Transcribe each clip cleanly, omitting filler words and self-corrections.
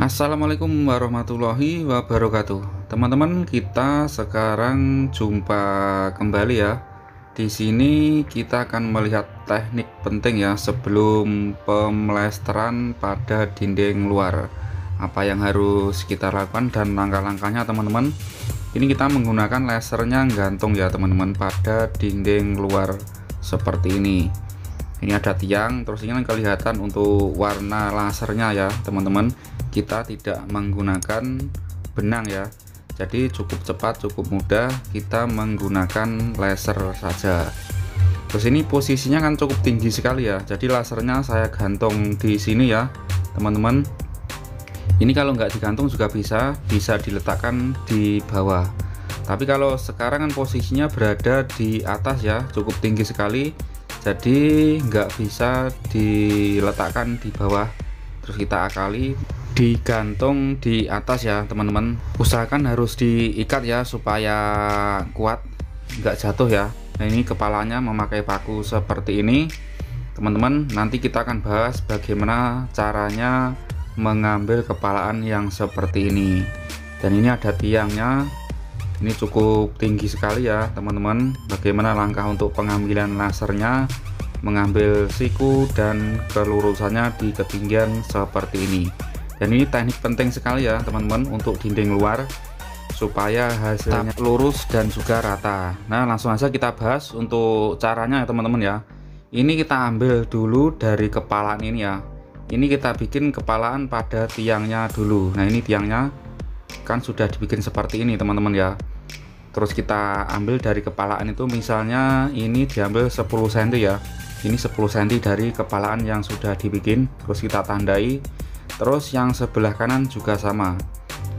Assalamualaikum warahmatullahi wabarakatuh. Teman-teman, kita sekarang jumpa kembali ya. Di sini kita akan melihat teknik penting ya sebelum pemlesteran pada dinding luar. Apa yang harus kita lakukan dan langkah-langkahnya, teman-teman. Ini kita menggunakan lasernya gantung ya, teman-teman, pada dinding luar seperti ini. Ini ada tiang, terus ini kan kelihatan untuk warna lasernya ya, teman-teman. Kita tidak menggunakan benang ya, jadi cukup cepat, cukup mudah, kita menggunakan laser saja. Terus ini posisinya kan cukup tinggi sekali ya, jadi lasernya saya gantung di sini ya, teman-teman. Ini kalau nggak digantung juga bisa diletakkan di bawah, tapi kalau sekarang kan posisinya berada di atas ya, cukup tinggi sekali, jadi nggak bisa diletakkan di bawah. Terus kita akali digantung di atas ya, teman-teman. Usahakan harus diikat ya supaya kuat, nggak jatuh ya. Nah, ini kepalanya memakai paku seperti ini, teman-teman. Nanti kita akan bahas bagaimana caranya mengambil kepalaan yang seperti ini. Dan ini ada tiangnya, ini cukup tinggi sekali ya, teman-teman. Bagaimana langkah untuk pengambilan lasernya, mengambil siku dan kelurusannya di ketinggian seperti ini. Dan ini teknik penting sekali ya, teman-teman, untuk dinding luar supaya hasilnya lurus dan juga rata. Nah, langsung aja kita bahas untuk caranya ya, teman-teman ya. Ini kita ambil dulu dari kepalaan ini ya. Ini kita bikin kepalaan pada tiangnya dulu. Nah, ini tiangnya kan sudah dibikin seperti ini, teman-teman ya. Terus kita ambil dari kepalaan itu, misalnya ini diambil 10 cm ya. Ini 10 cm dari kepalaan yang sudah dibikin, terus kita tandai. Terus yang sebelah kanan juga sama,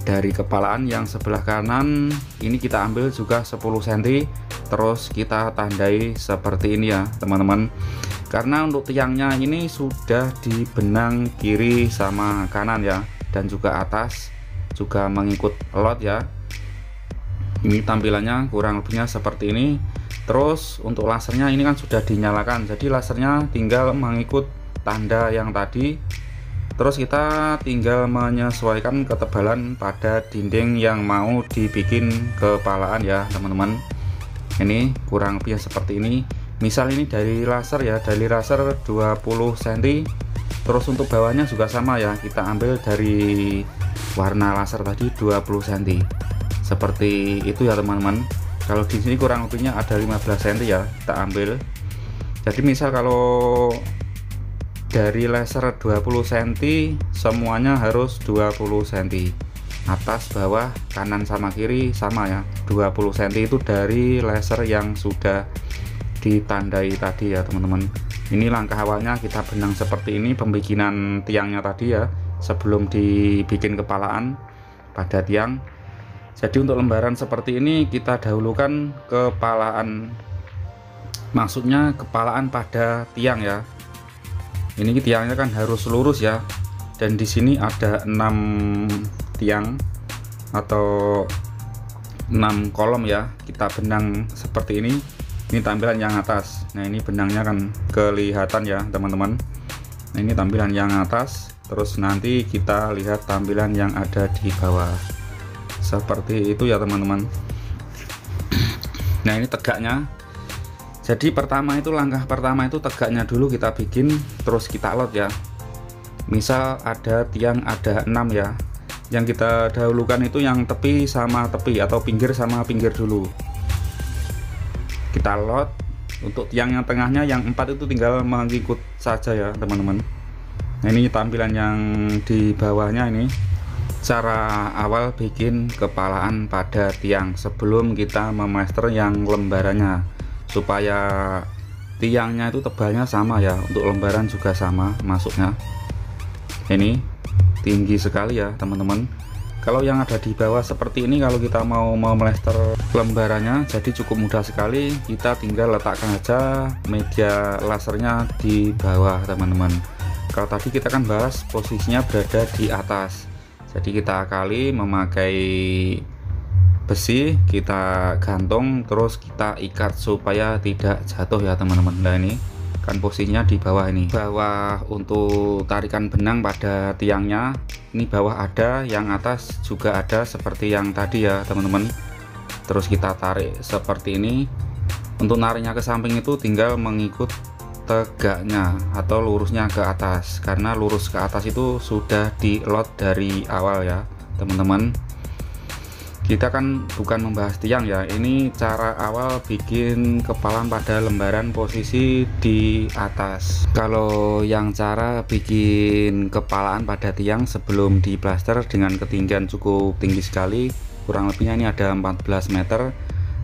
dari kepalaan yang sebelah kanan ini kita ambil juga 10 cm, terus kita tandai seperti ini ya, teman-teman. Karena untuk tiangnya ini sudah dibenang kiri sama kanan ya, dan juga atas juga mengikut lot ya. Ini tampilannya kurang lebihnya seperti ini. Terus untuk lasernya ini kan sudah dinyalakan, jadi lasernya tinggal mengikut tanda yang tadi. Terus kita tinggal menyesuaikan ketebalan pada dinding yang mau dibikin kepalaan ya, teman-teman. Ini kurang lebih seperti ini. Misal ini dari laser ya, dari laser 20 cm. Terus untuk bawahnya juga sama ya, kita ambil dari warna laser tadi 20 cm. Seperti itu ya, teman-teman. Kalau di sini kurang lebihnya ada 15 cm ya, kita ambil. Jadi misal kalau dari laser 20 cm semuanya harus 20 cm, atas bawah kanan sama kiri sama ya, 20 cm itu dari laser yang sudah ditandai tadi ya, teman-teman. Ini langkah awalnya kita benang seperti ini, pembikinan tiangnya tadi ya, sebelum dibikin kepalaan pada tiang. Jadi untuk lembaran seperti ini kita dahulukan kepalaan, maksudnya kepalaan pada tiang ya. Ini tiangnya kan harus lurus ya, dan di sini ada 6 tiang atau 6 kolom ya, kita benang seperti ini. Ini tampilan yang atas. Nah, ini benangnya kan kelihatan ya, teman-teman. Nah, ini tampilan yang atas, terus nanti kita lihat tampilan yang ada di bawah seperti itu ya, teman-teman. Nah, ini tegaknya. Jadi langkah pertama itu tegaknya dulu kita bikin, terus kita lot ya. Misal ada tiang ada 6 ya, yang kita dahulukan itu yang tepi sama tepi atau pinggir sama pinggir dulu. Kita lot. Untuk tiang yang tengahnya yang 4 itu tinggal mengikut saja ya, teman-teman. Nah, ini tampilan yang di bawahnya. Ini cara awal bikin kepalaan pada tiang sebelum kita memaster yang lembarannya, supaya tiangnya itu tebalnya sama ya, untuk lembaran juga sama masuknya. Ini tinggi sekali ya, teman-teman. Kalau yang ada di bawah seperti ini, kalau kita mau memlester lembarannya, jadi cukup mudah sekali, kita tinggal letakkan aja media lasernya di bawah, teman-teman. Kalau tadi kita kan bahas posisinya berada di atas, jadi kita akali memakai besi, kita gantung, terus kita ikat supaya tidak jatuh ya, teman-teman. Nah, ini kan posisinya di bawah ini. Bawah untuk tarikan benang pada tiangnya, ini bawah ada, yang atas juga ada seperti yang tadi ya teman-teman. Terus kita tarik seperti ini. Untuk nariknya ke samping itu tinggal mengikut tegaknya atau lurusnya ke atas, karena lurus ke atas itu sudah di lot dari awal ya teman-teman. Kita kan bukan membahas tiang ya, ini cara awal bikin kepalan pada lembaran posisi di atas. Kalau yang cara bikin kepalaan pada tiang sebelum diplaster dengan ketinggian cukup tinggi sekali, kurang lebihnya ini ada 14 meter.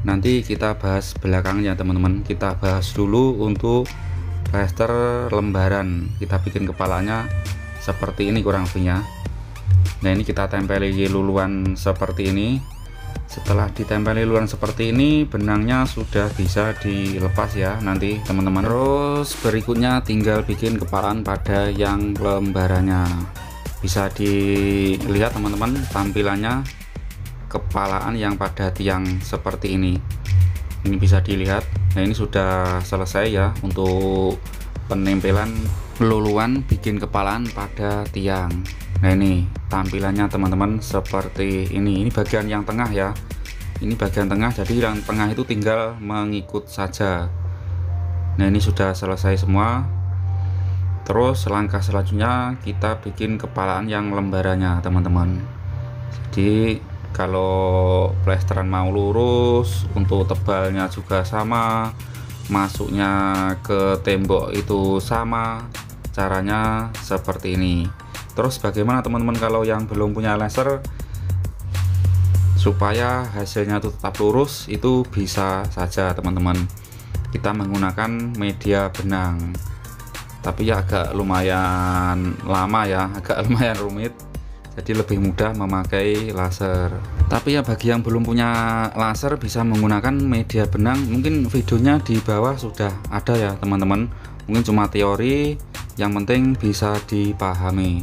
Nanti kita bahas belakangnya teman-teman. Kita bahas dulu untuk plaster lembaran, kita bikin kepalanya seperti ini kurang lebihnya. Nah ini kita tempeli luluan seperti ini. Setelah ditempeli luluan seperti ini, benangnya sudah bisa dilepas ya nanti teman-teman. Terus berikutnya tinggal bikin kepalaan pada yang lembarannya. Bisa dilihat teman-teman tampilannya kepalaan yang pada tiang seperti ini. Ini bisa dilihat. Nah ini sudah selesai ya untuk penempelan luluan bikin kepalaan pada tiang. Nah ini tampilannya teman-teman seperti ini. Ini bagian yang tengah ya, ini bagian tengah, jadi yang tengah itu tinggal mengikut saja. Nah ini sudah selesai semua. Terus langkah selanjutnya kita bikin kepalaan yang lembarannya teman-teman. Jadi kalau plesteran mau lurus, untuk tebalnya juga sama, masuknya ke tembok itu sama, caranya seperti ini. Terus bagaimana teman-teman kalau yang belum punya laser, supaya hasilnya itu tetap lurus, itu bisa saja teman-teman, kita menggunakan media benang. Tapi ya agak lumayan lama ya, agak lumayan rumit, jadi lebih mudah memakai laser. Tapi ya bagi yang belum punya laser bisa menggunakan media benang, mungkin videonya di bawah sudah ada ya teman-teman. Mungkin cuma teori, yang penting bisa dipahami.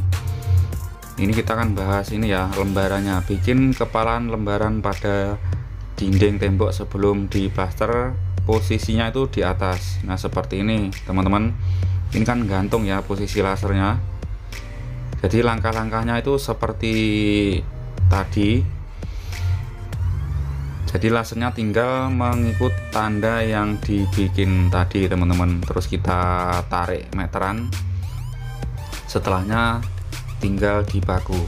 Ini kita akan bahas ini ya lembarannya, bikin kepalaan lembaran pada dinding tembok sebelum diplaster. Posisinya itu di atas. Nah seperti ini teman-teman. Ini kan gantung ya posisi lasernya. Jadi langkah-langkahnya itu seperti tadi. Jadi lasernya tinggal mengikut tanda yang dibikin tadi teman-teman. Terus kita tarik meteran. Setelahnya tinggal dipaku.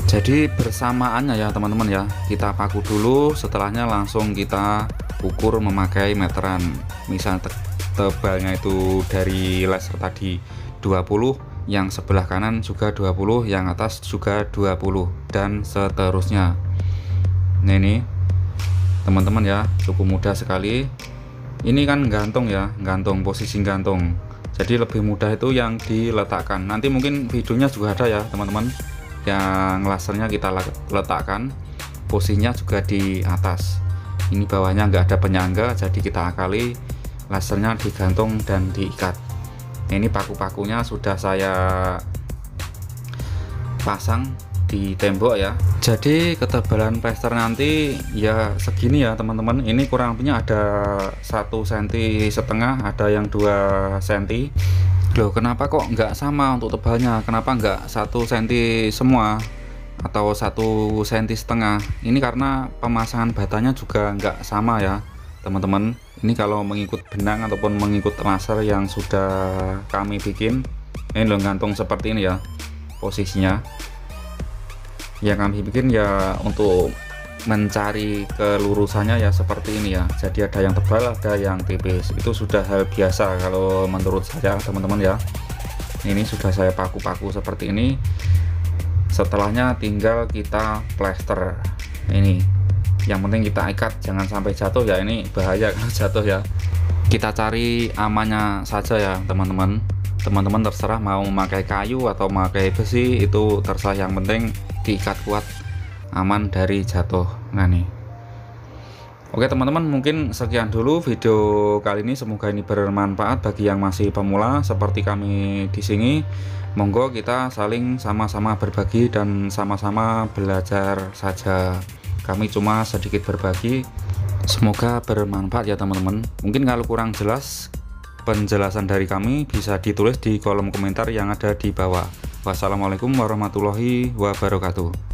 Jadi bersamaannya ya teman-teman ya, kita paku dulu, setelahnya langsung kita ukur memakai meteran. Misal tebalnya itu dari laser tadi 20, yang sebelah kanan juga 20, yang atas juga 20, dan seterusnya. Nah ini teman-teman ya, cukup mudah sekali. Ini kan gantung ya, gantung, posisi gantung, jadi lebih mudah itu yang diletakkan. Nanti mungkin videonya juga ada ya teman-teman, yang lasernya kita letakkan, posisinya juga di atas. Ini bawahnya nggak ada penyangga, jadi kita akali, lasernya digantung dan diikat. Nah, ini paku-pakunya sudah saya pasang di tembok ya. Jadi ketebalan plester nanti ya segini ya teman-teman. Ini kurang lebihnya ada 1,5 cm, ada yang 2 cm. Loh kenapa kok nggak sama untuk tebalnya, kenapa nggak 1 cm semua atau 1,5 cm? Ini karena pemasangan batanya juga nggak sama ya teman-teman. Ini kalau mengikut benang ataupun mengikut laser yang sudah kami bikin, ini loh gantung seperti ini ya posisinya. Yang kami bikin ya untuk mencari kelurusannya ya seperti ini ya. Jadi ada yang tebal, ada yang tipis. Itu sudah hal biasa kalau menurut saya teman-teman ya. Ini sudah saya paku-paku seperti ini. Setelahnya tinggal kita plester. Ini yang penting kita ikat, jangan sampai jatuh ya, ini bahaya kalau jatuh ya. Kita cari amannya saja ya teman-teman. Teman-teman terserah mau memakai kayu atau memakai besi, itu terserah, yang penting diikat kuat, aman dari jatuh. Nah nih, oke teman-teman, mungkin sekian dulu video kali ini. Semoga ini bermanfaat bagi yang masih pemula seperti kami di sini. Monggo kita saling sama-sama berbagi dan sama-sama belajar saja. Kami cuma sedikit berbagi, semoga bermanfaat ya teman-teman. Mungkin kalau kurang jelas penjelasan dari kami bisa ditulis di kolom komentar yang ada di bawah. Wassalamualaikum warahmatullahi wabarakatuh.